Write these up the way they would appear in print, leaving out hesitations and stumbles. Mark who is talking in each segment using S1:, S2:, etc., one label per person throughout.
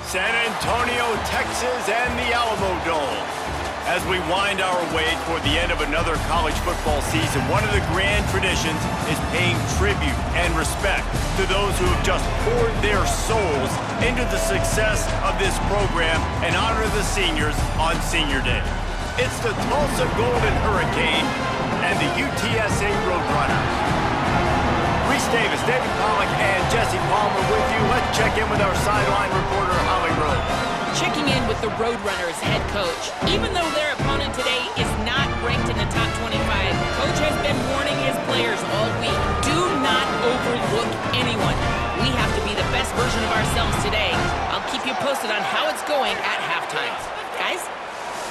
S1: San Antonio, Texas, and the Alamo Dome. As we wind our way toward the end of another college football season, one of the grand traditions is paying tribute and respect to those who have just poured their souls into the success of this program and honor the seniors on Senior Day. It's the Tulsa Golden Hurricane and the UTSA Roadrunners. Reese Davis, David Pollack, and Jesse Palmer with you. Let's check in with our sideline reporter, Holly Rowe.
S2: Checking in with the Roadrunners head coach. Even though their opponent today is not ranked in the top 25, Coach has been warning his players all week. Do not overlook anyone. We have to be the best version of ourselves today. I'll keep you posted on how it's going at halftime. Guys?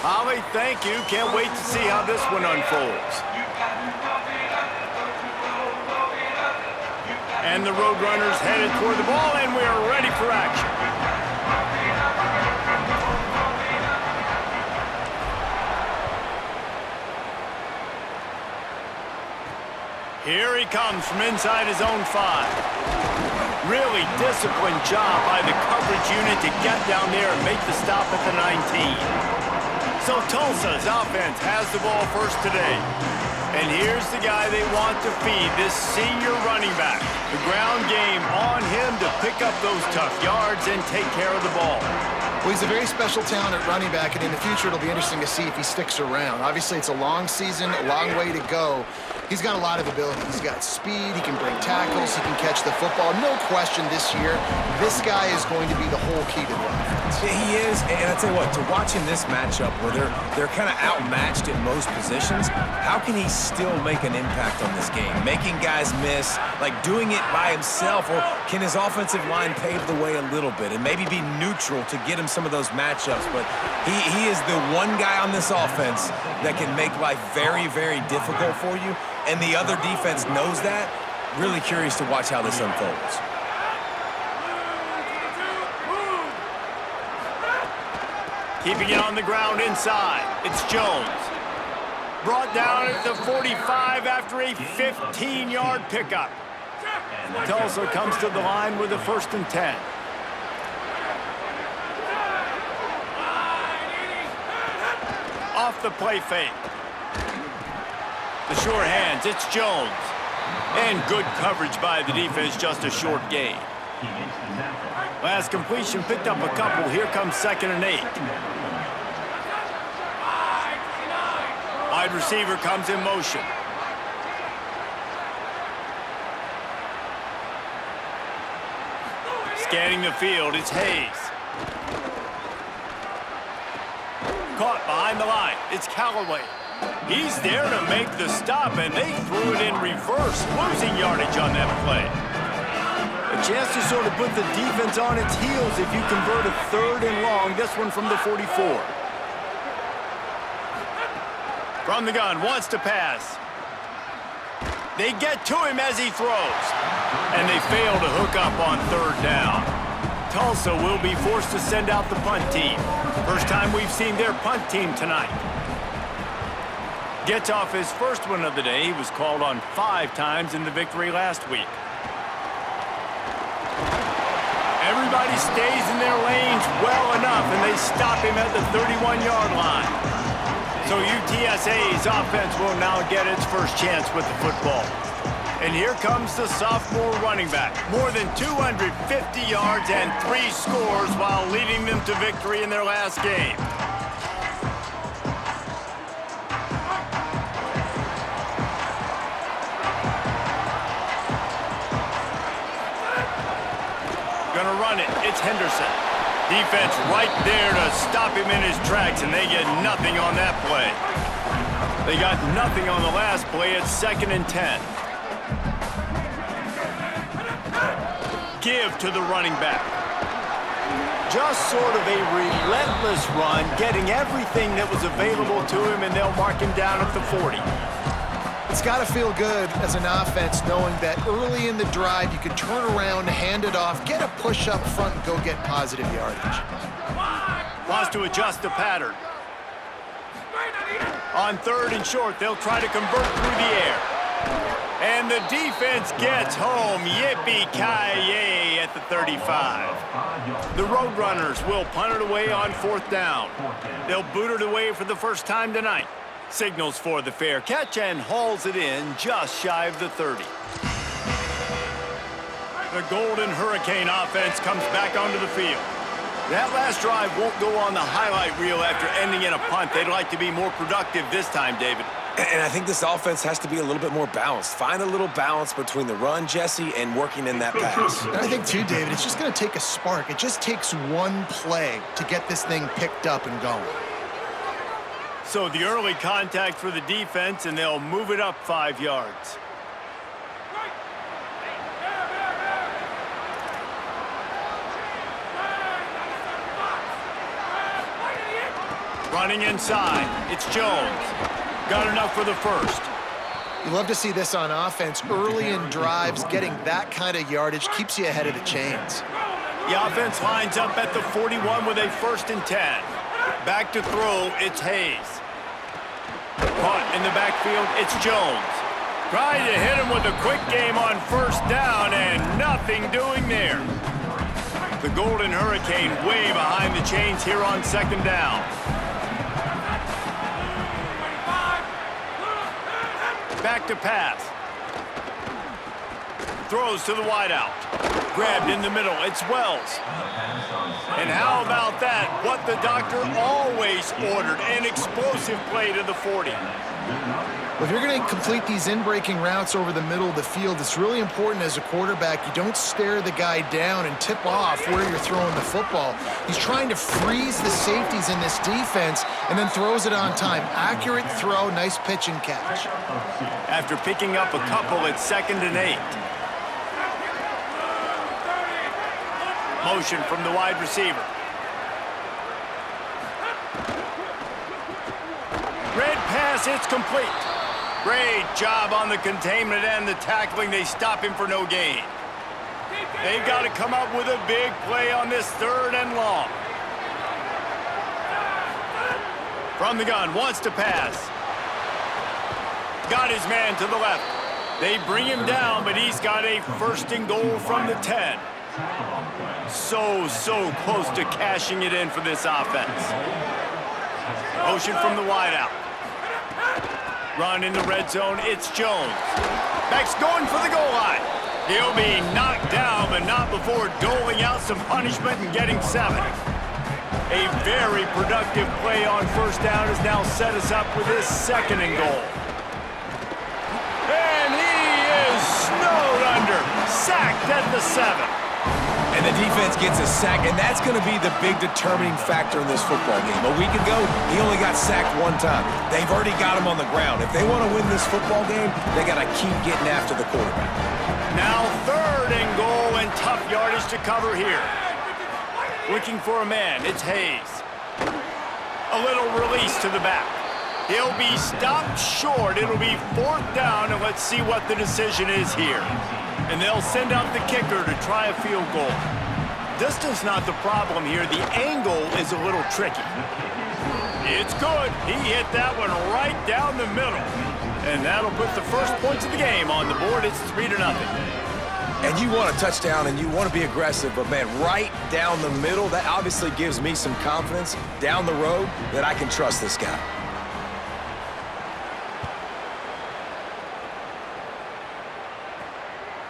S1: Holly, thank you. Can't wait to see how this one unfolds. And the Roadrunners headed toward the ball, and we are ready for action. Here he comes from inside his own 5. Really disciplined job by the coverage unit to get down there and make the stop at the 19. So Tulsa's offense has the ball first today. And here's the guy they want to feed, this senior running back. The ground game on him to pick up those tough yards and take care of the ball.
S3: Well, he's a very special talent at running back, and in the future it'll be interesting to see if he sticks around. Obviously, it's a long season, a long way to go. He's got a lot of ability. He's got speed, he can break tackles, he can catch the football. No question this year, this guy is going to be the whole key to the offense.
S4: Yeah, he is, and I tell you what, to watch in this matchup where they're kind of outmatched in most positions, how can he still make an impact on this game? Making guys miss, like doing it by himself, or can his offensive line pave the way a little bit and maybe be neutral to get him some of those matchups? But he is the one guy on this offense that can make life very, very difficult for you, and the other defense knows that. Really curious to watch how this unfolds.
S1: Keeping it on the ground inside, it's Jones. Brought down at the 45 after a 15-yard pickup. Tulsa comes to the line with a 1st and 10. Off the play fake. The short hands, it's Jones. And good coverage by the defense, just a short gain. Last completion picked up a couple. Here comes 2nd and 8. Wide receiver comes in motion. Scanning the field, it's Hayes. Caught behind the line, it's Callaway. He's there to make the stop, and they threw it in reverse, losing yardage on that play. A chance to sort of put the defense on its heels if you convert a 3rd and long, this one from the 44. From the gun, wants to pass. They get to him as he throws. And they fail to hook up on 3rd down. Tulsa will be forced to send out the punt team. First time we've seen their punt team tonight. Gets off his first one of the day. He was called on 5 times in the victory last week. Everybody stays in their lanes well enough, and they stop him at the 31-yard line. So UTSA's offense will now get its first chance with the football. And here comes the sophomore running back. More than 250 yards and 3 scores while leading them to victory in their last game. Gonna run it. It's Henderson. Defense right there to stop him in his tracks, and they get nothing on that play. They got nothing on the last play. It's 2nd and 10. Give to the running back. Just sort of a relentless run, getting everything that was available to him, and they'll mark him down at the 40.
S3: It's got to feel good as an offense knowing that early in the drive you can turn around, hand it off, get a push up front, and go get positive yardage.
S1: Wants to adjust the pattern. On 3rd and short, they'll try to convert through the air. And the defense gets home. Yippee-ki-yay. at the 35. The Roadrunners will punt it away on 4th down. They'll boot it away for the first time tonight. Signals for the fair catch and hauls it in just shy of the 30. The Golden Hurricane offense comes back onto the field. That last drive won't go on the highlight reel after ending in a punt. They'd like to be more productive this time, David.
S4: And I think this offense has to be a little bit more balanced. Find a little balance between the run, Jesse, and working in that pass.
S3: And I think, too, David, it's just going to take a spark. It just takes one play to get this thing picked up and going.
S1: So the early contact for the defense, and they'll move it up 5 yards. Running inside, it's Jones. Got enough for the first.
S3: You love to see this on offense. Early in drives, getting that kind of yardage keeps you ahead of the chains.
S1: The offense lines up at the 41 with a 1st and 10. Back to throw, it's Hayes. Caught in the backfield, it's Jones. Trying to hit him with a quick game on 1st down and nothing doing there. The Golden Hurricane way behind the chains here on 2nd down. Back to pass. Throws to the wideout. Grabbed in the middle. It's Wells. And how about that? What the doctor always ordered. An explosive play to the 40.
S3: If you're going to complete these in-breaking routes over the middle of the field, it's really important as a quarterback you don't stare the guy down and tip off where you're throwing the football. He's trying to freeze the safeties in this defense and then throws it on time. Accurate throw, nice pitch and catch.
S1: After picking up a couple, it's 2nd and 8. Motion from the wide receiver. Red pass, it's complete. Great job on the containment and the tackling. They stop him for no gain. They've got to come up with a big play on this 3rd and long. From the gun, wants to pass. Got his man to the left. They bring him down, but he's got a 1st and goal from the 10. So close to cashing it in for this offense. Motion from the wideout. Run in the red zone, it's Jones. Beck's going for the goal line. He'll be knocked down, but not before doling out some punishment and getting 7. A very productive play on 1st down has now set us up with his 2nd and goal. And he is snowed under, sacked at the 7.
S4: And the defense gets a sack, and that's going to be the big determining factor in this football game. A week ago, he only got sacked 1 time. They've already got him on the ground. If they want to win this football game, they got to keep getting after the quarterback.
S1: Now 3rd and goal and tough yardage to cover here. Looking for a man, it's Hayes. A little release to the back. He'll be stopped short. It'll be 4th down, and let's see what the decision is here. And they'll send out the kicker to try a field goal. Distance not the problem here. The angle is a little tricky. It's good. He hit that one right down the middle. And that'll put the first points of the game on the board. It's 3-0.
S4: And you want a touchdown and you want to be aggressive, but man, right down the middle, that obviously gives me some confidence down the road that I can trust this guy.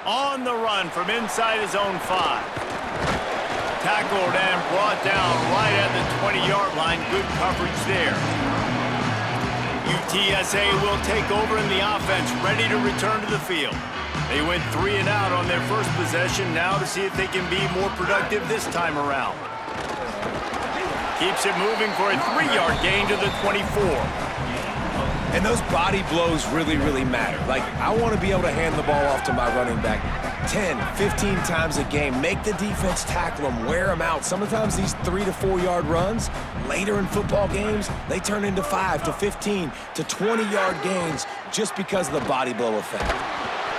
S1: On the run from inside his own 5. Tackled and brought down right at the 20-yard line. Good coverage there. UTSA will take over in the offense, ready to return to the field. They went 3 and out on their first possession, now to see if they can be more productive this time around. Keeps it moving for a 3-yard gain to the 24.
S4: And those body blows really, really matter. Like, I want to be able to hand the ball off to my running back 10, 15 times a game. Make the defense tackle them, wear them out. Sometimes these 3 to 4 yard runs, later in football games, they turn into 5 to 15 to 20-yard gains just because of the body blow effect.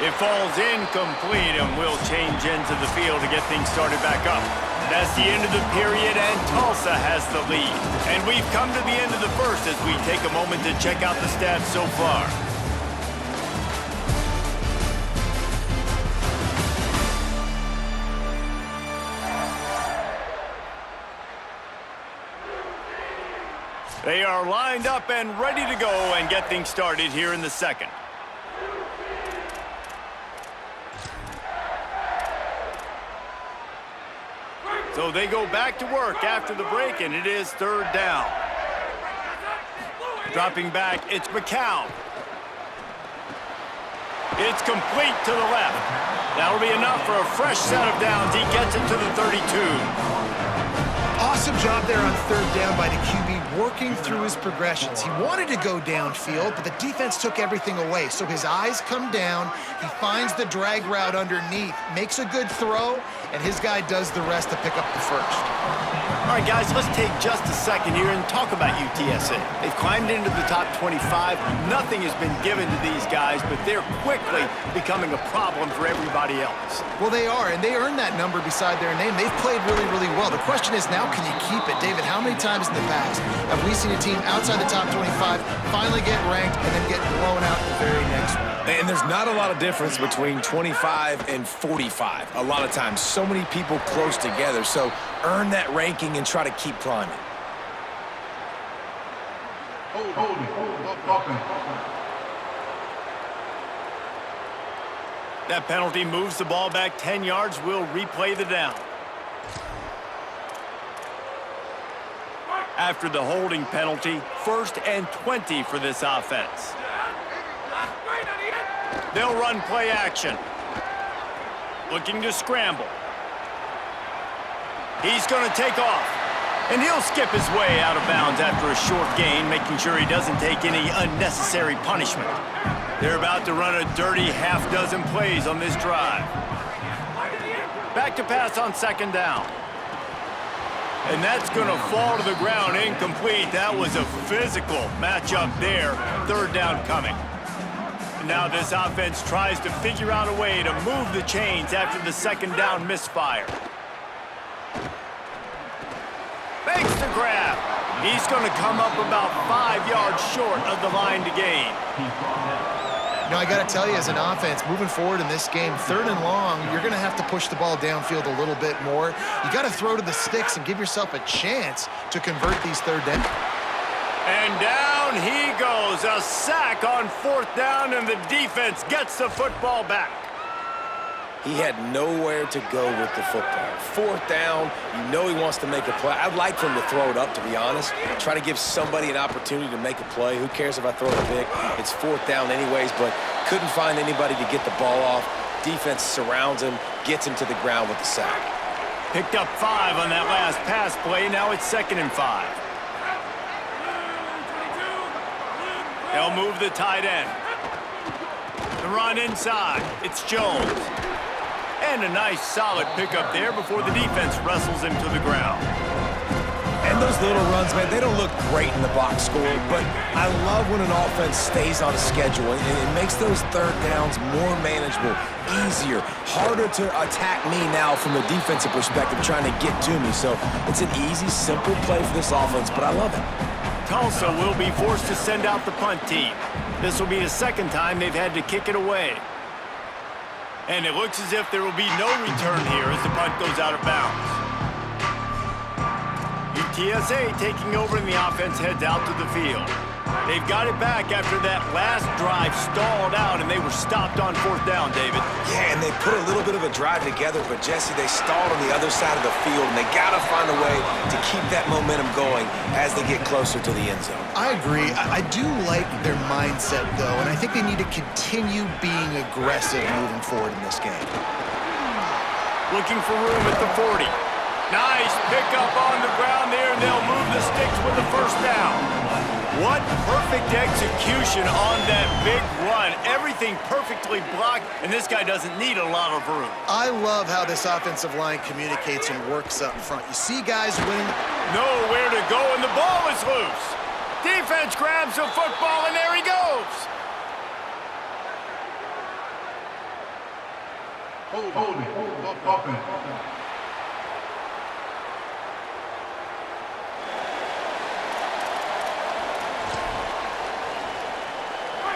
S1: It falls incomplete, and we'll change into the field to get things started back up. That's the end of the period, and Tulsa has the lead. And we've come to the end of the first as we take a moment to check out the stats so far. They are lined up and ready to go and get things started here in the second. So they go back to work after the break, and it is third down. Dropping back, it's McCown. It's complete to the left. That'll be enough for a fresh set of downs. He gets it to the 32.
S3: Awesome job there on third down by the QB, working through his progressions. He wanted to go downfield, but the defense took everything away. So his eyes come down, he finds the drag route underneath, makes a good throw, and his guy does the rest to pick up the first.
S1: All right, guys, let's take just a second here and talk about UTSA. They've climbed into the top 25. Nothing has been given to these guys, but they're quickly becoming a problem for everybody else.
S3: Well, they are, and they earned that number beside their name. They've played really, really well. The question is now, can you keep it? David, how many times in the past have we seen a team outside the top 25 finally get ranked and then get blown out the very next week?
S4: And there's not a lot of difference between 25 and 45. A lot of times, so many people close together. So earn that ranking and try to keep climbing.
S1: That penalty moves the ball back 10 yards. We'll replay the down. After the holding penalty, 1st and 20 for this offense. They'll run play action. Looking to scramble. He's going to take off. And he'll skip his way out of bounds after a short gain, making sure he doesn't take any unnecessary punishment. They're about to run a dirty half-dozen plays on this drive. Back to pass on 2nd down. And that's going to fall to the ground incomplete. That was a physical matchup there. 3rd down coming. Now this offense tries to figure out a way to move the chains after the 2nd down misfire. Makes the grab. He's going to come up about 5 yards short of the line to gain.
S3: You know, I got to tell you, as an offense, moving forward in this game, 3rd and long, you're going to have to push the ball downfield a little bit more. You got to throw to the sticks and give yourself a chance to convert these 3rd downs.
S1: And down he goes. A sack on 4th down, and the defense gets the football back.
S4: He had nowhere to go with the football. 4th down, you know he wants to make a play. I'd like for him to throw it up, to be honest. Try to give somebody an opportunity to make a play. Who cares if I throw a pick? It's 4th down anyways, but couldn't find anybody to get the ball off. Defense surrounds him, gets him to the ground with the sack.
S1: Picked up 5 on that last pass play. Now it's 2nd and 5. They'll move the tight end. The run inside. It's Jones. And a nice solid pickup there before the defense wrestles him to the ground.
S4: And those little runs, man, they don't look great in the box score, but I love when an offense stays on a schedule, and it makes those 3rd downs more manageable, easier, harder to attack me now from a defensive perspective trying to get to me. So it's an easy, simple play for this offense, but I love it.
S1: Tulsa will be forced to send out the punt team. This will be the 2nd time they've had to kick it away. And it looks as if there will be no return here as the punt goes out of bounds. UTSA taking over and the offense heads out to the field. They've got it back after that last drive stalled out, and they were stopped on 4th down, David.
S4: Yeah, and they put a little bit of a drive together, but Jesse, they stalled on the other side of the field, and they got to find a way to keep that momentum going as they get closer to the end zone.
S3: I agree. I do like their mindset, though, and I think they need to continue being aggressive moving forward in this game.
S1: Looking for room at the 40. Nice pickup on the ground there, and they'll move the sticks with the 1st down. What perfect execution on that big run. Everything perfectly blocked, and this guy doesn't need a lot of room.
S3: I love how this offensive line communicates and works up front. You see guys winning.
S1: Nowhere to go, and the ball is loose. Defense grabs the football, and there he goes.
S5: Hold it.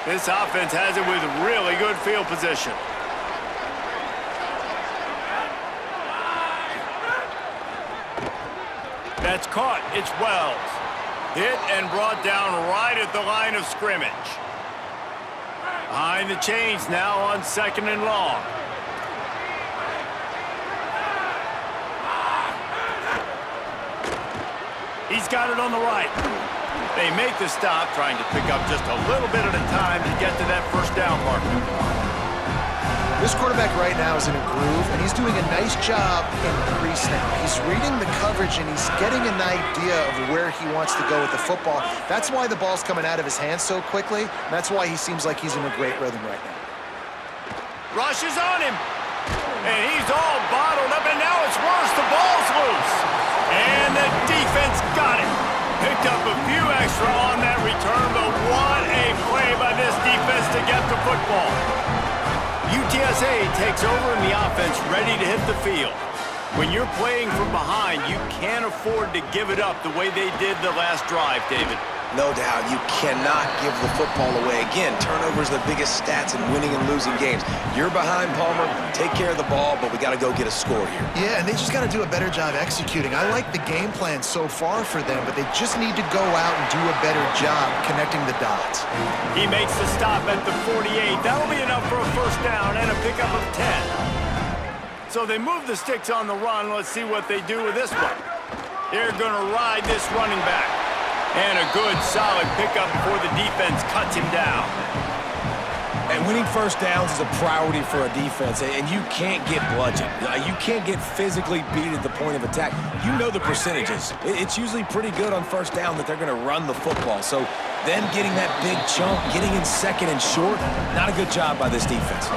S1: This offense has it with really good field position. That's caught. It's Wells. Hit and brought down right at the line of scrimmage. Behind the chains now on 2nd and long. He's got it on the right. They make the stop, trying to pick up just a little bit at a time to get to that first down marker.
S3: This quarterback right now is in a groove, and he's doing a nice job in pre-snap. He's reading the coverage, and he's getting an idea of where he wants to go with the football. That's why the ball's coming out of his hands so quickly, and that's why he seems like he's in a great rhythm right now.
S1: Rush is on him, and he's all bottled up, and now it's worse. The ball's loose, and the defense got it. Picked up a few extra on that return, but what a play by this defense to get the football. UTSA takes over in the offense, ready to hit the field. When you're playing from behind, you can't afford to give it up the way they did the last drive, David.
S4: No doubt, you cannot give the football away. Again, turnovers are the biggest stats in winning and losing games. You're behind, Palmer. Take care of the ball, but we got to go get a score here.
S3: Yeah, and they just got to do a better job executing. I like the game plan so far for them, but they just need to go out and do a better job connecting the dots.
S1: He makes the stop at the 48. That'll be enough for a first down and a pickup of 10. So they move the sticks on the run. Let's see what they do with this one. They're going to ride this running back. And a good, solid pickup before the defense cuts him down.
S4: And winning first downs is a priority for a defense, and you can't get bludgeoned. You can't get physically beat at the point of attack. You know the percentages. It's usually pretty good on first down that they're going to run the football. So them getting that big chunk, getting in 2nd and short, not a good job by this defense.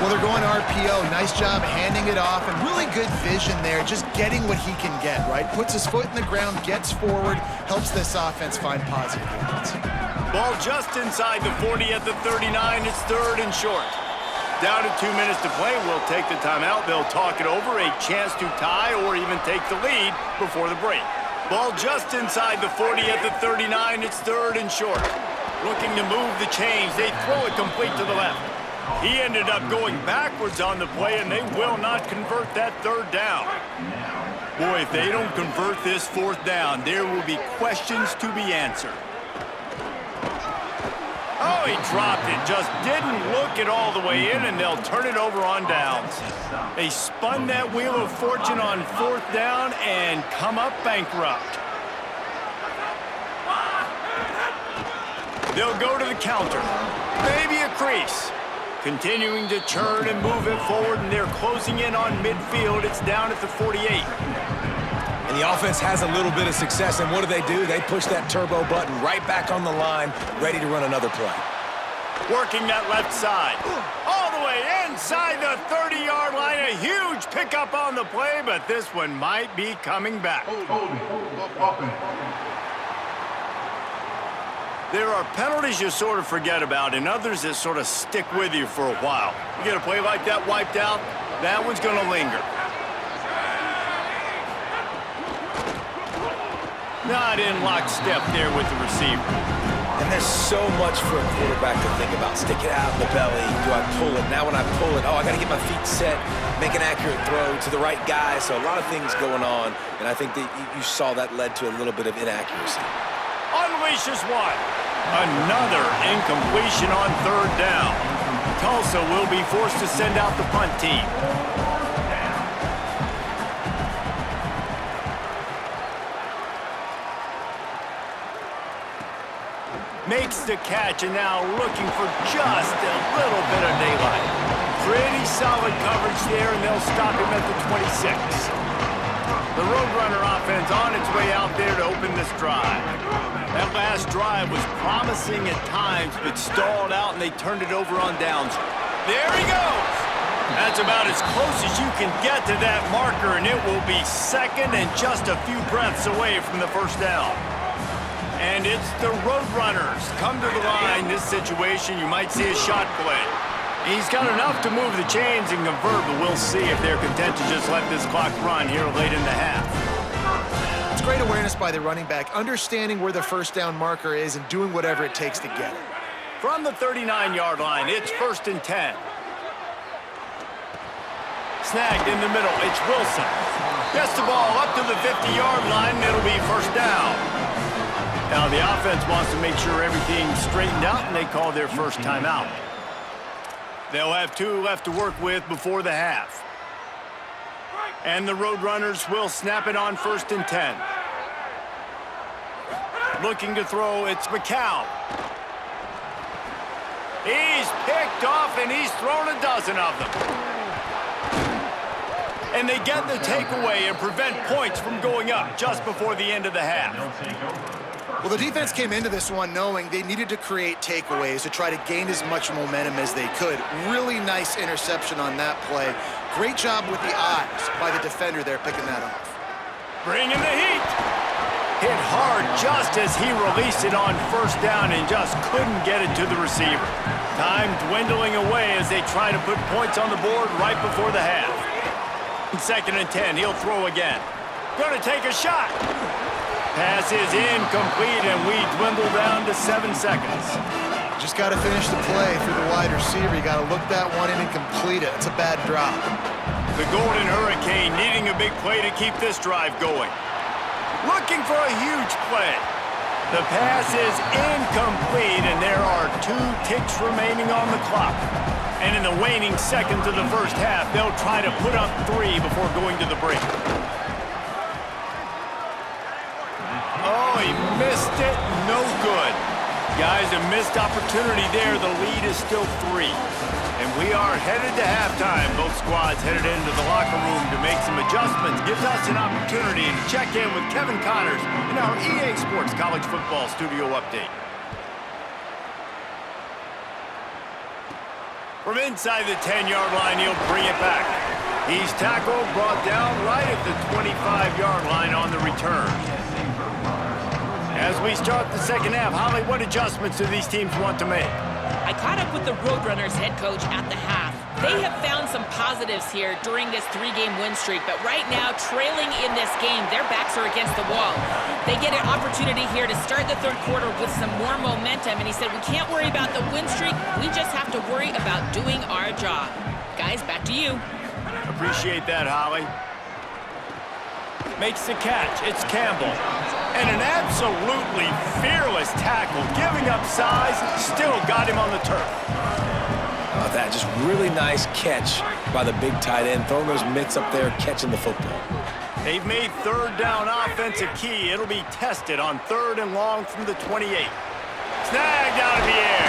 S3: Well, they're going RPO. Nice job handing it off, and really good vision there, just getting what he can get, right? Puts his foot in the ground, gets forward, helps this offense find positive yards.
S1: Ball just inside the 40 at the 39. It's 3rd and short. Down to 2 minutes to play. We'll take the timeout. They'll talk it over. A chance to tie or even take the lead before the break. Ball just inside the 40 at the 39. It's 3rd and short. Looking to move the chains. They throw it complete to the left. He ended up going backwards on the play, and they will not convert that 3rd down. Boy, if they don't convert this 4th down, there will be questions to be answered. Oh, he dropped it. Just didn't look it all the way in, and they'll turn it over on downs. They spun that wheel of fortune on 4th down and come up bankrupt. They'll go to the counter. Maybe a crease. Continuing to churn and move it forward, and they're closing in on midfield. It's down at the 48.
S4: And the offense has a little bit of success, and what do? They push that turbo button right back on the line, ready to run another play.
S1: Working that left side. All the way inside the 30-yard line. A huge pickup on the play, but this one might be coming back. There are penalties you sort of forget about and others that sort of stick with you for a while. You get a play like that wiped out, that one's going to linger. Not in lockstep there with the receiver.
S4: And there's so much for a quarterback to think about. Stick it out in the belly. Do I pull it? Now when I pull it, I got to get my feet set, make an accurate throw to the right guy. So a lot of things going on, and I think that you saw that led to a little bit of inaccuracy.
S1: Unleashes one. Another incompletion on 3rd down. Tulsa will be forced to send out the punt team. Makes the catch, and now looking for just a little bit of daylight. Pretty solid coverage there, and they'll stop him at the 26. The Roadrunner offense on its way out there to open this drive. That last drive was promising at times, but stalled out, and they turned it over on downs. There he goes! That's about as close as you can get to that marker, and it will be 2nd and just a few breaths away from the first down. And it's the Roadrunners. Come to the line. This situation, you might see a shot play. He's got enough to move the chains and convert, but we'll see if they're content to just let this clock run here late in the half.
S3: It's great awareness by the running back, understanding where the first down marker is and doing whatever it takes to get it.
S1: From the 39-yard line, it's 1st and 10. Snagged in the middle, it's Wilson. Gets the ball up to the 50-yard line, and it'll be first down. Now the offense wants to make sure everything's straightened out, and they call their first timeout. They'll have 2 left to work with before the half. And the Roadrunners will snap it on 1st and 10. Looking to throw, it's McCown. He's picked off, and he's thrown a dozen of them. And they get the takeaway and prevent points from going up just before the end of the half.
S3: Well, the defense came into this one knowing they needed to create takeaways to try to gain as much momentum as they could. Really nice interception on that play. Great job with the eyes by the defender there picking that off.
S1: Bringing the heat. Hit hard just as he released it on 1st down and just couldn't get it to the receiver. Time dwindling away as they try to put points on the board right before the half. 2nd and 10, he'll throw again. Gonna take a shot. Pass is incomplete, and we dwindle down to 7 seconds.
S3: Just got to finish the play through the wide receiver. You got to look that one in and complete it. It's a bad drop.
S1: The Golden Hurricane needing a big play to keep this drive going. Looking for a huge play. The pass is incomplete, and there are 2 ticks remaining on the clock. And in the waning seconds of the first half, they'll try to put up 3 before going to the break. Oh, he missed it. No good. Guys, a missed opportunity there. The lead is still 3. And we are headed to halftime. Both squads headed into the locker room to make some adjustments. Gives us an opportunity to check in with Kevin Connors in our EA Sports College Football Studio Update. From inside the 10-yard line, he'll bring it back. He's tackled, brought down right at the 25-yard line on the return. As we start the second half, Holly, what adjustments do these teams want to make?
S2: I caught up with the Roadrunners head coach at the half. They have found some positives here during this 3-game win streak, but right now, trailing in this game, their backs are against the wall. They get an opportunity here to start the 3rd quarter with some more momentum, and he said, we can't worry about the win streak, we just have to worry about doing our job. Guys, back to you.
S1: Appreciate that, Holly. Makes the catch. It's Campbell. And an absolutely fearless tackle, giving up size, still got him on the turf.
S4: That just really nice catch by the big tight end, throwing those mitts up there, catching the football.
S1: They've made 3rd down offense a key. It'll be tested on 3rd and long from the 28. Snagged out of the air.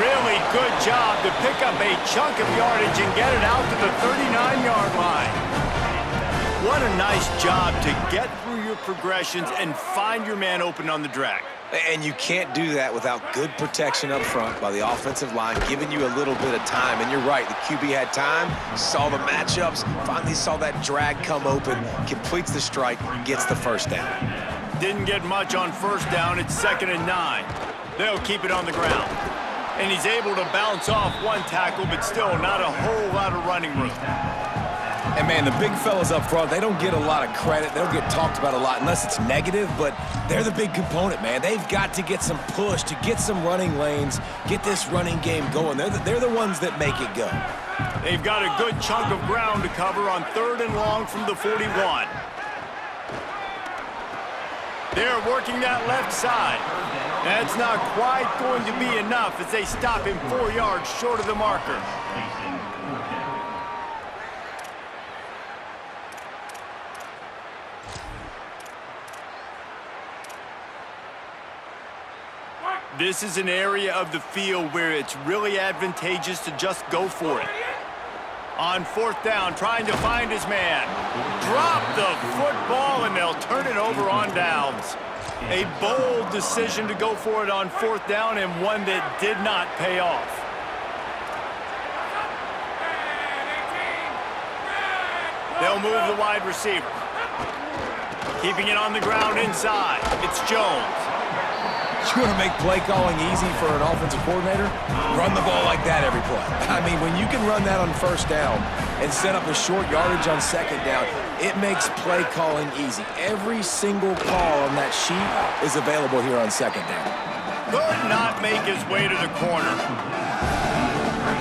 S1: Really good job to pick up a chunk of yardage and get it out to the 39-yard line. What a nice job to get through your progressions and find your man open on the drag.
S4: And you can't do that without good protection up front by the offensive line, giving you a little bit of time. And you're right, the QB had time, saw the matchups, finally saw that drag come open, completes the strike, gets the 1st down.
S1: Didn't get much on 1st down. It's 2nd and 9. They'll keep it on the ground. And he's able to bounce off 1 tackle, but still not a whole lot of running room.
S4: And, man, the big fellas up front, they don't get a lot of credit. They don't get talked about a lot unless it's negative, but they're the big component, man. They've got to get some push, to get some running lanes, get this running game going. They're the ones that make it go.
S1: They've got a good chunk of ground to cover on 3rd and long from the 41. They're working that left side. That's not quite going to be enough as they stop him 4 yards short of the marker. This is an area of the field where it's really advantageous to just go for it. On 4th down, trying to find his man. Drop the football, and they'll turn it over on downs. A bold decision to go for it on 4th down, and one that did not pay off. They'll move the wide receiver. Keeping it on the ground inside. It's Jones.
S4: You want to make play calling easy for an offensive coordinator? Run the ball like that every play. I mean, when you can run that on 1st down and set up a short yardage on 2nd down, it makes play calling easy. Every single call on that sheet is available here on 2nd down.
S1: Could not make his way to the corner.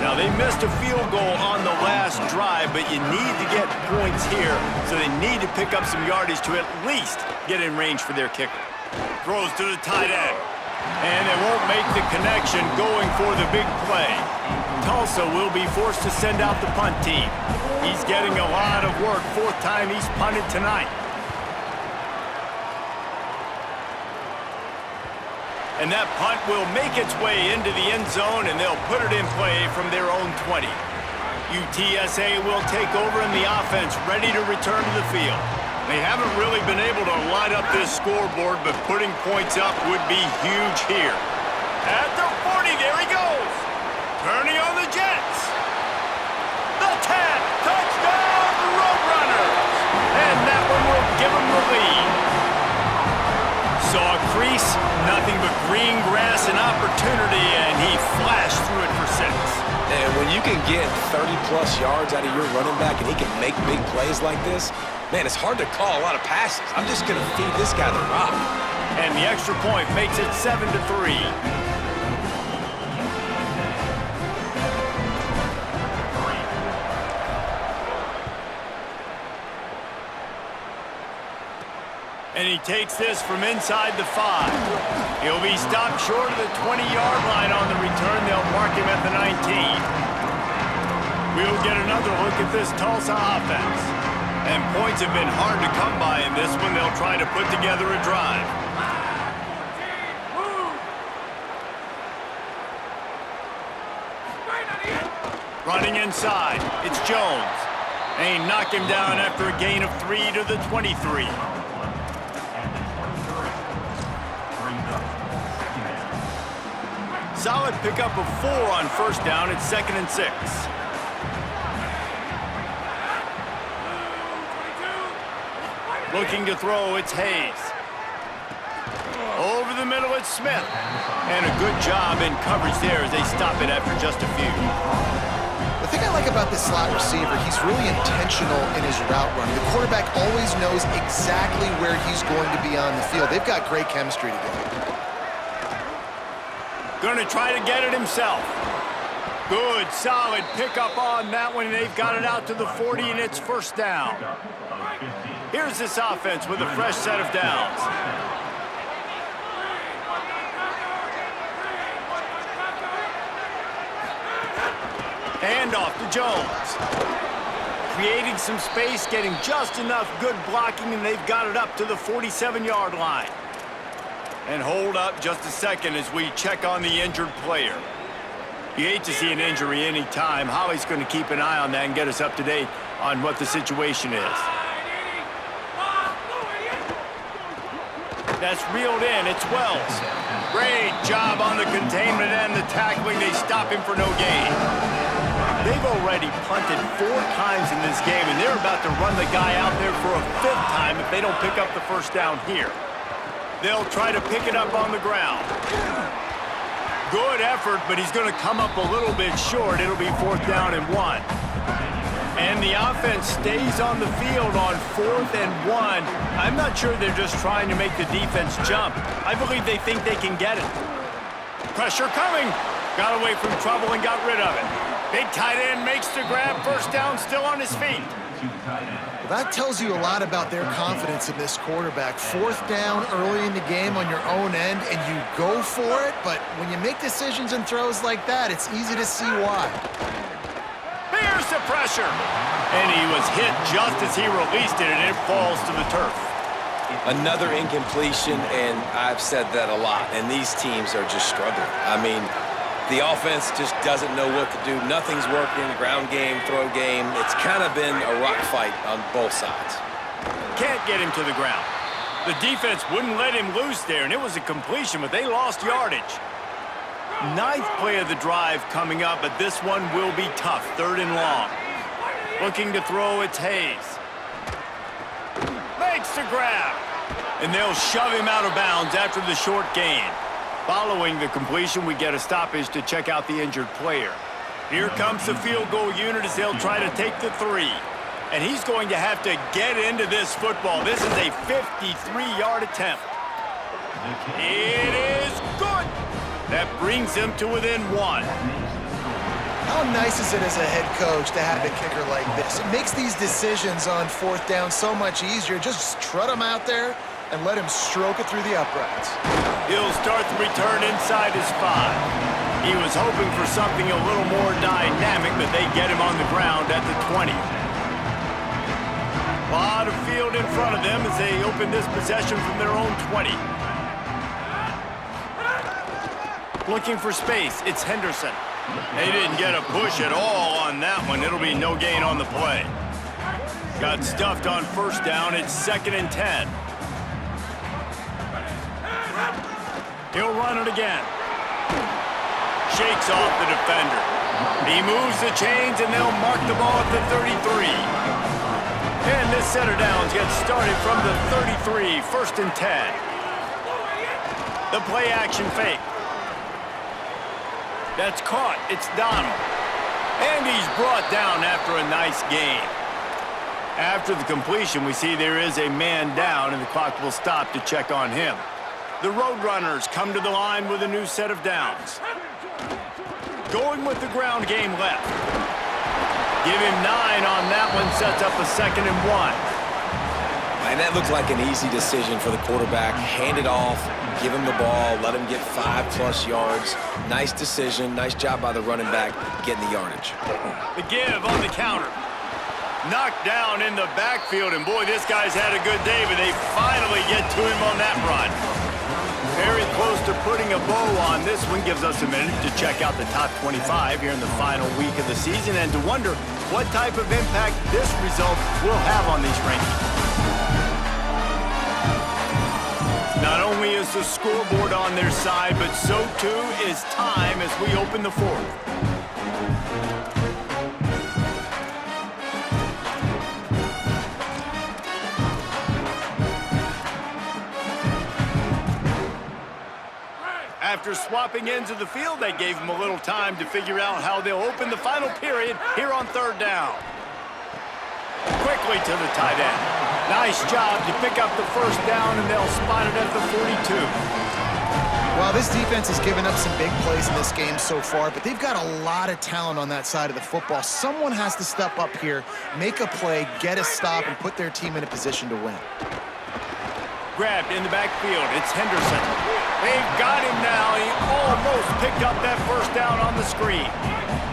S1: Now, they missed a field goal on the last drive, but you need to get points here, so they need to pick up some yardage to at least get in range for their kicker. Throws to the tight end. And they won't make the connection going for the big play. Tulsa will be forced to send out the punt team. He's getting a lot of work. Fourth time he's punted tonight. And that punt will make its way into the end zone, and they'll put it in play from their own 20. UTSA will take over in the offense, ready to return to the field. They haven't really been able to light up this scoreboard, but putting points up would be huge here. At the 40, there he goes. Turning on the Jets. The 10, touchdown, Roadrunners. And that one will give them the lead. Saw a crease, nothing but green grass and opportunity, and he flashed through it for 6.
S4: And when you can get 30-plus yards out of your running back and he can make big plays like this, man, it's hard to call a lot of passes. I'm just going to feed this guy the rock.
S1: And the extra point makes it 7-3. And he takes this from inside the 5. He'll be stopped short of the 20-yard line on the return. They'll mark him at the 19. We'll get another look at this Tulsa offense. And points have been hard to come by in this one. They'll try to put together a drive. Running inside, it's Jones. And he knocked him down after a gain of 3 to the 23. Solid pickup of 4 on first down. It's 2nd and 6. Looking to throw, it's Hayes. Over the middle, it's Smith. And a good job in coverage there as they stop it after just a few.
S3: The thing I like about this slot receiver, he's really intentional in his route running. The quarterback always knows exactly where he's going to be on the field. They've got great chemistry together.
S1: Going to try to get it himself. Good, solid pickup on that one. They've got it out to the 40, and it's first down. Here's this offense with a fresh set of downs. Handoff to Jones. Creating some space, getting just enough good blocking, and they've got it up to the 47-yard line. And hold up just a second as we check on the injured player. You hate to see an injury any time. Holly's going to keep an eye on that and get us up to date on what the situation is. That's reeled in. It's Wells. Great job on the containment and the tackling. They stop him for no gain. They've already punted 4 times in this game, and they're about to run the guy out there for a 5th time if they don't pick up the first down here. They'll try to pick it up on the ground. Good effort, but he's going to come up a little bit short. It'll be 4th down and 1. And the offense stays on the field on 4th and 1. I'm not sure they're just trying to make the defense jump. I believe they think they can get it. Pressure coming. Got away from trouble and got rid of it. Big tight end makes the grab. First down, still on his feet.
S3: Well, that tells you a lot about their confidence in this quarterback. 4th down early in the game on your own end, and you go for it, but when you make decisions and throws like that, it's easy to see why.
S1: Here's the pressure. And he was hit just as he released it, and it falls to the turf.
S4: Another incompletion, and I've said that a lot, and these teams are just struggling. I mean, the offense just doesn't know what to do. Nothing's working, ground game, throw game. It's kind of been a rock fight on both sides.
S1: Can't get him to the ground. The defense wouldn't let him loose there, and it was a completion, but they lost yardage. 9th play of the drive coming up, but this one will be tough. 3rd and long. Looking to throw, it's Hayes. Makes the grab. And they'll shove him out of bounds after the short gain. Following the completion, we get a stoppage to check out the injured player. Here comes the field goal unit as they'll try to take the 3. And he's going to have to get into this football. This is a 53-yard attempt. It is good. That brings them to within 1.
S3: How nice is it as a head coach to have a kicker like this? It makes these decisions on 4th down so much easier. Just trot them out there and let him stroke it through the uprights.
S1: He'll start the return inside his 5. He was hoping for something a little more dynamic, but they get him on the ground at the 20. A lot of field in front of them as they open this possession from their own 20. Looking for space, it's Henderson. They didn't get a push at all on that one. It'll be no gain on the play. Got stuffed on first down. It's 2nd and 10. He'll run it again. Shakes off the defender. He moves the chains, and they'll mark the ball at the 33. And this set of downs gets started from the 33, 1st and 10. The play action fake. That's caught. It's Donald. And he's brought down after a nice gain. After the completion, we see there is a man down, and the clock will stop to check on him. The Roadrunners come to the line with a new set of downs. Going with the ground game left. Give him 9 on that one, sets up a 2nd and 1.
S4: And that looked like an easy decision for the quarterback. Hand it off, give him the ball, let him get 5+ yards. Nice decision, nice job by the running back getting the yardage.
S1: The give on the counter. Knocked down in the backfield, and boy, this guy's had a good day, but they finally get to him on that run. Very close to putting a bow on this one. Gives us a minute to check out the top 25 here in the final week of the season and to wonder what type of impact this result will have on these rankings. Not only is the scoreboard on their side, but so too is time as we open the 4th. After swapping ends of the field, they gave them a little time to figure out how they'll open the final period here on 3rd down. Quickly to the tight end. Nice job to pick up the 1st down, and they'll spot it at the 42.
S3: Well, this defense has given up some big plays in this game so far, but they've got a lot of talent on that side of the football. Someone has to step up here, make a play, get a stop, and put their team in a position to win.
S1: Grabbed in the backfield. It's Henderson. They've got him now. He almost picked up that 1st down on the screen.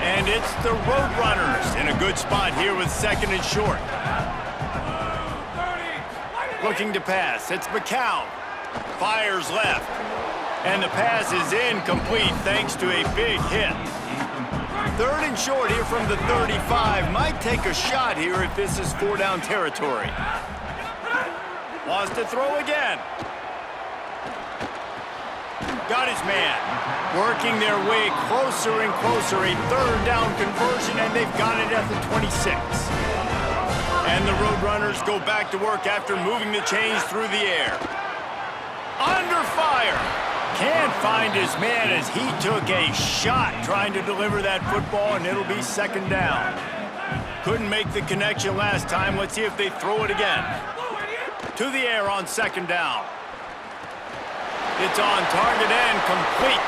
S1: And it's the Roadrunners in a good spot here with 2nd and short. Looking to pass. It's McCown. Fires left. And the pass is incomplete thanks to a big hit. 3rd and short here from the 35. Might take a shot here if this is 4-down territory. Wants to throw again. Got his man. Working their way closer and closer. A 3rd down conversion, and they've got it at the 26. And the Roadrunners go back to work after moving the chains through the air. Under fire. Can't find his man as he took a shot trying to deliver that football, and it'll be 2nd down. Couldn't make the connection last time. Let's see if they throw it again. To the air on 2nd down. It's on target and complete.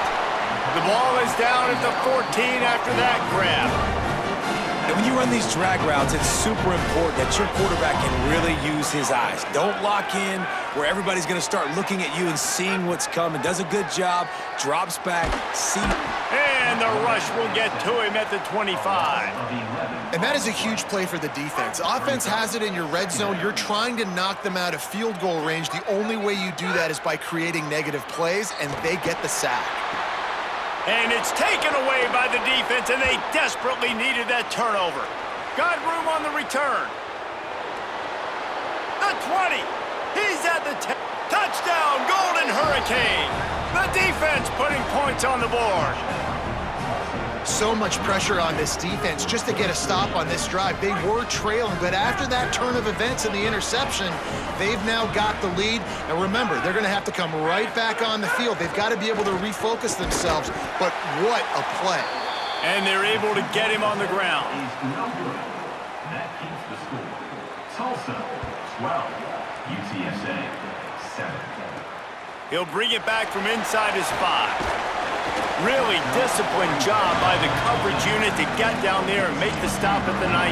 S1: The ball is down at the 14 after that grab.
S4: And when you run these drag routes, it's super important that your quarterback can really use his eyes. Don't lock in where everybody's going to start looking at you and seeing what's coming. Does a good job, drops back,
S1: and the rush will get to him at the 25.
S3: And that is a huge play for the defense. Offense has it in your red zone. You're trying to knock them out of field goal range. The only way you do that is by creating negative plays, and they get the sack.
S1: And it's taken away by the defense, and they desperately needed that turnover. Got room on the return. The 20. He's at the 10. Touchdown, Golden Hurricane. The defense putting points on the board.
S3: So much pressure on this defense just to get a stop on this drive. They were trailing, but after that turn of events and the interception, they've now got the lead. And remember, they're going to have to come right back on the field. They've got to be able to refocus themselves, but what a play.
S1: And they're able to get him on the ground.
S6: That keeps the score. Tulsa, 12. UTSA, 7.
S1: He'll bring it back from inside his 5. Really disciplined job by the coverage unit to get down there and make the stop at the 19.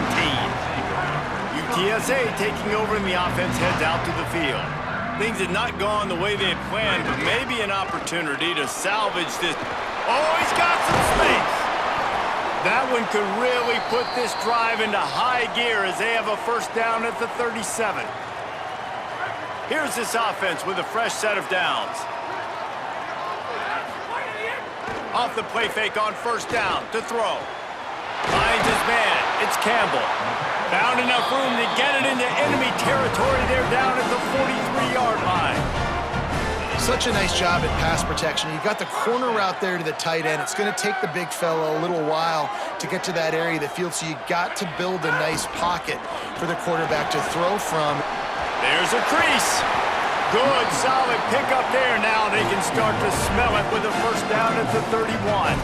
S1: UTSA taking over and the offense heads out to the field. Things had not gone the way they had planned, but maybe an opportunity to salvage this. Oh, he's got some space. That one could really put this drive into high gear as they have a first down at the 37. Here's this offense with a fresh set of downs. Off the play fake on first down to throw. Finds his man. It's Campbell. Found enough room to get it into enemy territory. They're down at the 43-yard line.
S3: Such a nice job at pass protection. You got the corner route there to the tight end. It's going to take the big fella a little while to get to that area of the field, so you got to build a nice pocket for the quarterback to throw from.
S1: There's a crease. Good, solid pickup there. Now they can start to smell it with a first down at the 31.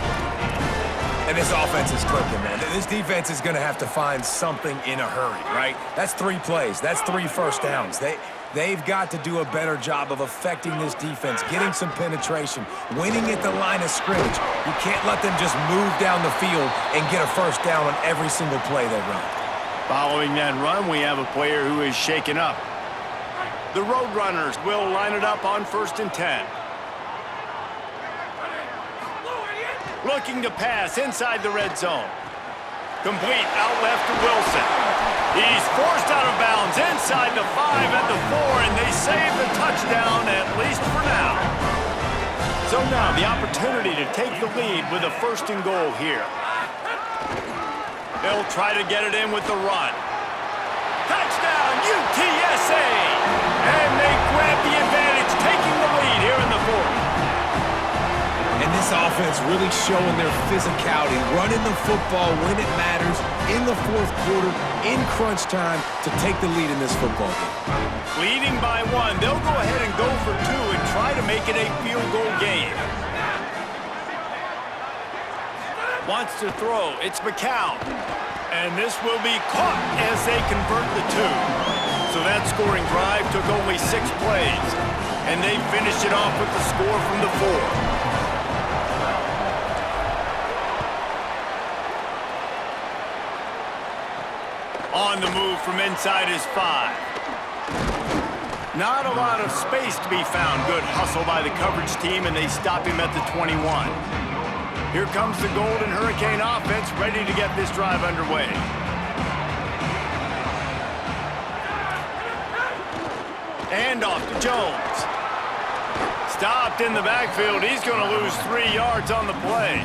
S4: And this offense is clicking, man. This defense is going to have to find something in a hurry, right? That's 3 plays. That's 3 first downs. They've got to do a better job of affecting this defense, getting some penetration, winning at the line of scrimmage. You can't let them just move down the field and get a first down on every single play they run.
S1: Following that run, we have a player who is shaken up. The Roadrunners will line it up on 1st and 10. Looking to pass inside the red zone. Complete out left to Wilson. He's forced out of bounds inside the 5 at the 4, and they save the touchdown, at least for now. So now the opportunity to take the lead with a 1st and goal here. They'll try to get it in with the run. Touchdown, UTSA! And they grab the advantage, taking the lead here in the 4th.
S4: And this offense really showing their physicality, running the football when it matters, in the 4th quarter, in crunch time, to take the lead in this football game.
S1: Leading by 1, they'll go ahead and go for 2 and try to make it a field goal game. Wants to throw, it's McCown. And this will be caught as they convert the 2. So that scoring drive took only 6 plays. And they finished it off with the score from the 4. On the move from inside his 5. Not a lot of space to be found. Good hustle by the coverage team, and they stop him at the 21. Here comes the Golden Hurricane offense, ready to get this drive underway. And off to Jones. Stopped in the backfield. He's going to lose 3 yards on the play.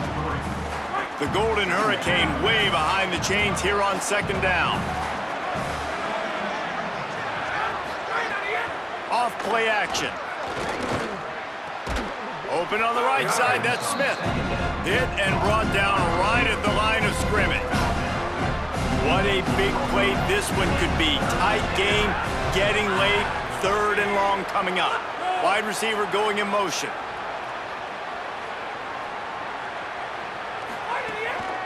S1: The Golden Hurricane way behind the chains here on 2nd down. Off play action. Open on the right side, that's Smith. Hit and brought down right at the line of scrimmage. What a big play this one could be. Tight game, getting late, 3rd and long coming up. Wide receiver going in motion.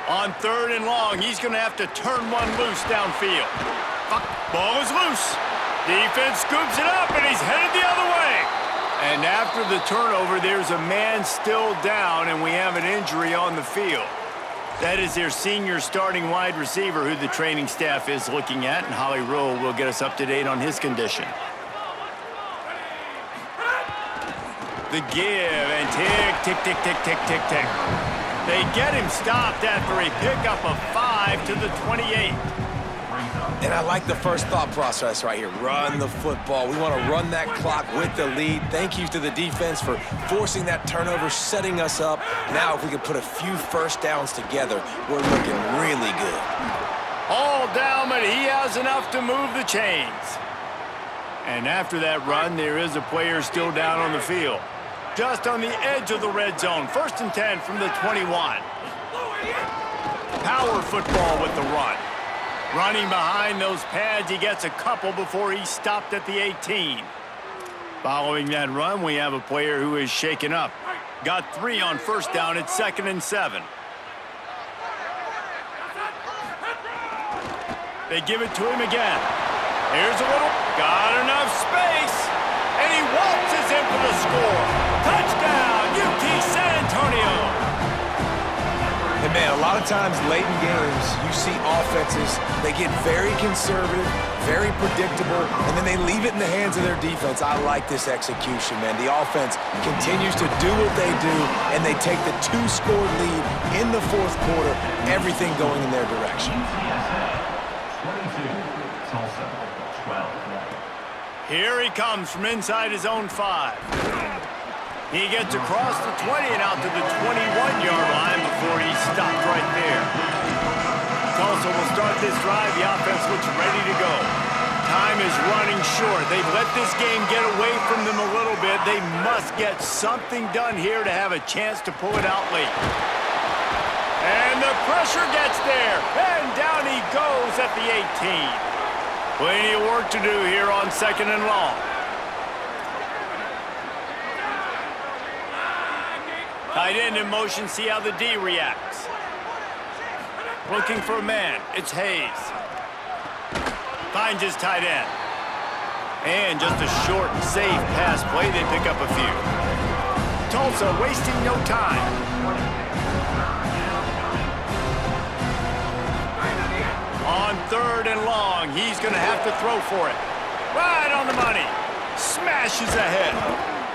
S1: On 3rd and long, he's going to have to turn one loose downfield. Ball is loose. Defense scoops it up, and he's headed the other way. And after the turnover, there's a man still down, and we have an injury on the field. That is their senior starting wide receiver who the training staff is looking at, and Holly Rowe will get us up to date on his condition. The give, and tick, tick, tick, tick, tick, tick, tick. They get him stopped after a pickup of 5 to the 28.
S4: And I like the first thought process right here. Run the football. We want to run that clock with the lead. Thank you to the defense for forcing that turnover, setting us up. Now if we can put a few first downs together, we're looking really good.
S1: All down, but he has enough to move the chains. And after that run, there is a player still down on the field. Just on the edge of the red zone. 1st and 10 from the 21. Power football with the run. Running behind those pads, he gets a couple before he's stopped at the 18. Following that run, we have a player who is shaken up. Got 3 on first down at 2nd and 7. They give it to him again. Here's a little, got enough space, and he waltzes in for the score. Touchdown, UT San Antonio.
S4: And man, a lot of times late in games, you see offenses, they get very conservative, very predictable, and then they leave it in the hands of their defense. I like this execution, man. The offense continues to do what they do, and they take the 2-score lead in the fourth quarter, everything going in their direction.
S6: UTSA 22, Tulsa 12.
S1: Here he comes from inside his own 5. He gets across the 20 and out to the 21-yard line before he's stopped right there. Tulsa will start this drive. The offense looks ready to go. Time is running short. They've let this game get away from them a little bit. They must get something done here to have a chance to pull it out late. And the pressure gets there. And down he goes at the 18. Plenty of work to do here on 2nd and long. Tight end in motion, see how the D reacts. Looking for a man, it's Hayes. Finds his tight end. And just a short, safe pass play, they pick up a few. Tulsa wasting no time. On 3rd and long, he's gonna have to throw for it. Right on the money. Smashes ahead.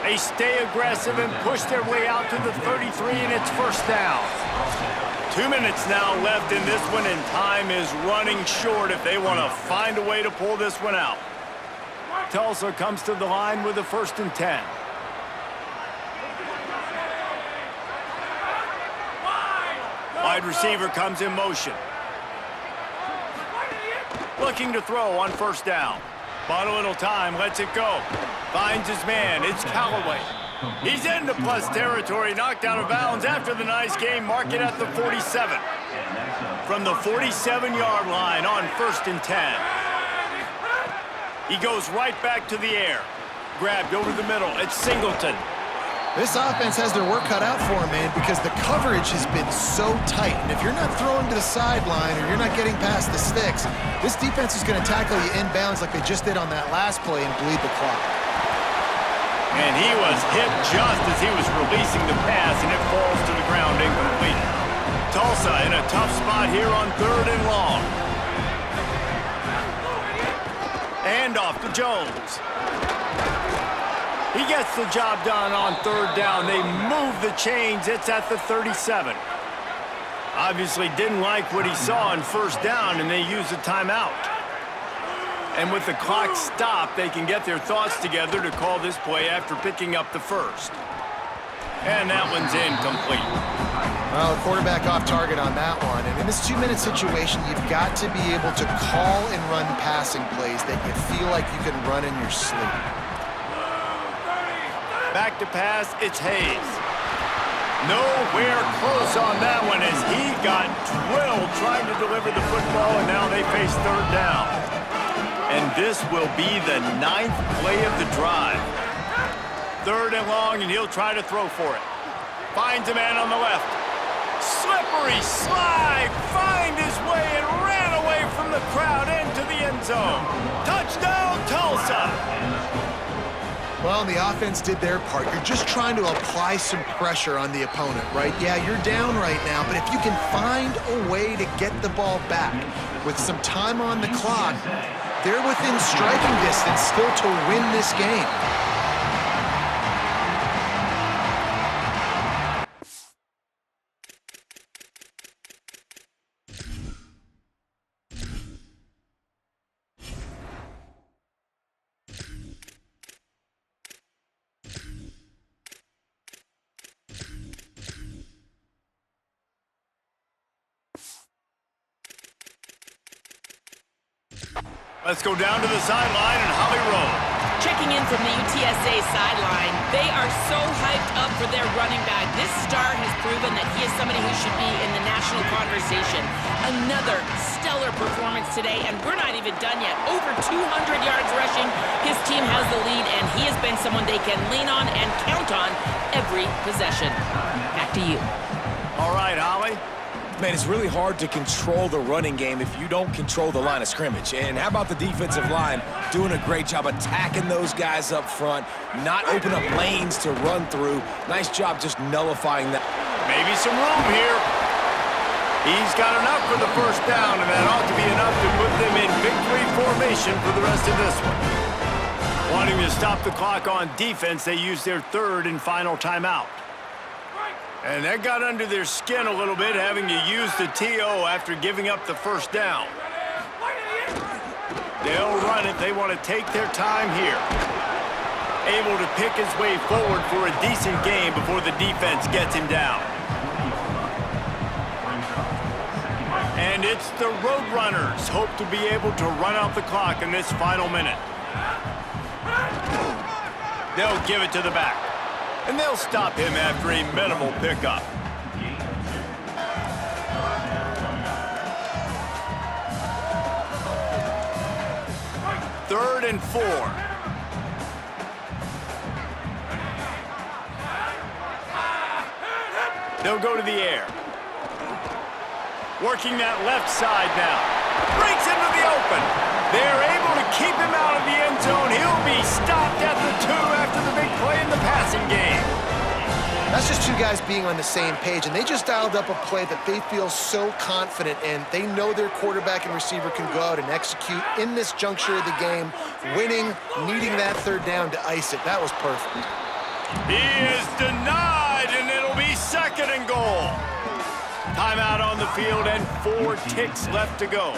S1: They stay aggressive and push their way out to the 33, and it's first down. 2 minutes now left in this one, and time is running short if they want to find a way to pull this one out. Tulsa comes to the line with a 1st and 10. Wide receiver comes in motion. Looking to throw on 1st down. Bought a little time, lets it go. Finds his man, it's Callaway. He's into plus territory, knocked out of bounds after the nice game. Mark it at the 47. From the 47-yard line on 1st and 10. He goes right back to the air. Grabbed over the middle, it's Singleton.
S3: This offense has their work cut out for them, man, because the coverage has been so tight. And if you're not throwing to the sideline or you're not getting past the sticks, this defense is going to tackle you inbounds like they just did on that last play and bleed the clock.
S1: And he was hit just as he was releasing the pass, and it falls to the ground incomplete. Tulsa in a tough spot here on 3rd and long. And off to Jones. He gets the job done on 3rd down. They move the chains. It's at the 37. Obviously didn't like what he saw on 1st down, and they use a timeout. And with the clock stopped, they can get their thoughts together to call this play after picking up the 1st. And that one's incomplete.
S3: Well, the quarterback off target on that one. And in this 2-minute situation, you've got to be able to call and run passing plays that you feel like you can run in your sleep.
S1: Back to pass, it's Hayes. Nowhere close on that one as he got drilled trying to deliver the football, and now they face 3rd down. And this will be the 9th play of the drive. 3rd and long, and he'll try to throw for it. Finds a man on the left. Slippery slide, find his way and ran away from the crowd into the end zone. Touchdown, Tulsa!
S3: Well, the offense did their part. You're just trying to apply some pressure on the opponent, right? Yeah, you're down right now, but if you can find a way to get the ball back with some time on the clock, they're within striking distance still to win this game.
S1: Let's go down to the sideline and Holly Rowe.
S2: Checking in from the UTSA sideline, they are so hyped up for their running back. This star has proven that he is somebody who should be in the national conversation. Another stellar performance today, and we're not even done yet. Over 200 yards rushing. His team has the lead, and he has been someone they can lean on and count on every possession. Back to you.
S1: All right, Holly.
S4: Man, it's really hard to control the running game if you don't control the line of scrimmage. And how about the defensive line doing a great job attacking those guys up front, not open up lanes to run through. Nice job just nullifying that.
S1: Maybe some room here. He's got enough for the first down, and that ought to be enough to put them in victory formation for the rest of this one. Wanting to stop the clock on defense, they used their third and final timeout. And that got under their skin a little bit, having to use the TO after giving up the first down. They'll run it. They want to take their time here. Able to pick his way forward for a decent game before the defense gets him down. And it's the Roadrunners. Hope to be able to run out the clock in this final minute. They'll give it to the back. And they'll stop him after a minimal pickup. Third and 4. They'll go to the air. Working that left side now. Breaks into the open. They're able to keep him out of the end zone. He'll be stopped at the 2 after the big play in the passing game.
S3: That's just two guys being on the same page, and they just dialed up a play that they feel so confident in. They know their quarterback and receiver can go out and execute in this juncture of the game, winning, needing that third down to ice it. That was perfect.
S1: He is denied, and it'll be second and goal. Timeout on the field and 4 ticks left to go.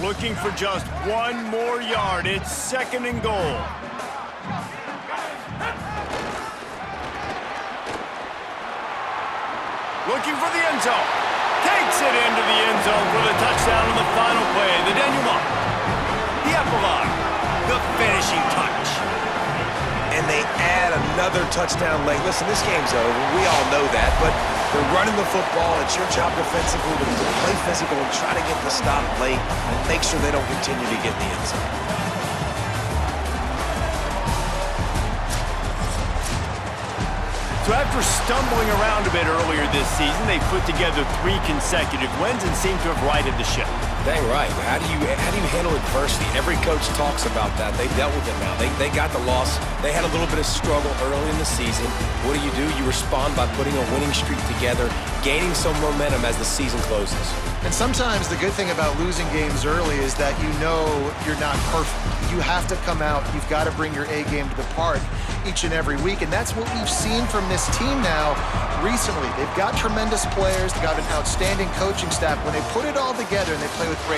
S1: Looking for just 1 more yard. It's second and goal. Looking for the end zone. Takes it into the end zone for the touchdown on the final play. The denouement. The epilogue. The finishing touch.
S4: And they add another touchdown late. Listen, this game's over. We all know that, but they're running the football. It's your job defensively to play physical and try to get the stop late and make sure they don't continue to get in the end zone.
S1: So after stumbling around a bit earlier this season, they put together 3 consecutive wins and seem to have righted the ship.
S4: Dang right. How do you handle adversity? Every coach talks about that. They dealt with it now. They got the loss. They had a little bit of struggle early in the season. What do? You respond by putting a winning streak together, gaining some momentum as the season closes.
S3: And sometimes the good thing about losing games early is that you know you're not perfect. You have to come out. You've got to bring your A game to the park each and every week. And that's what we've seen from this team now recently. They've got tremendous players. They've got an outstanding coaching staff. When they put it all together and they play with great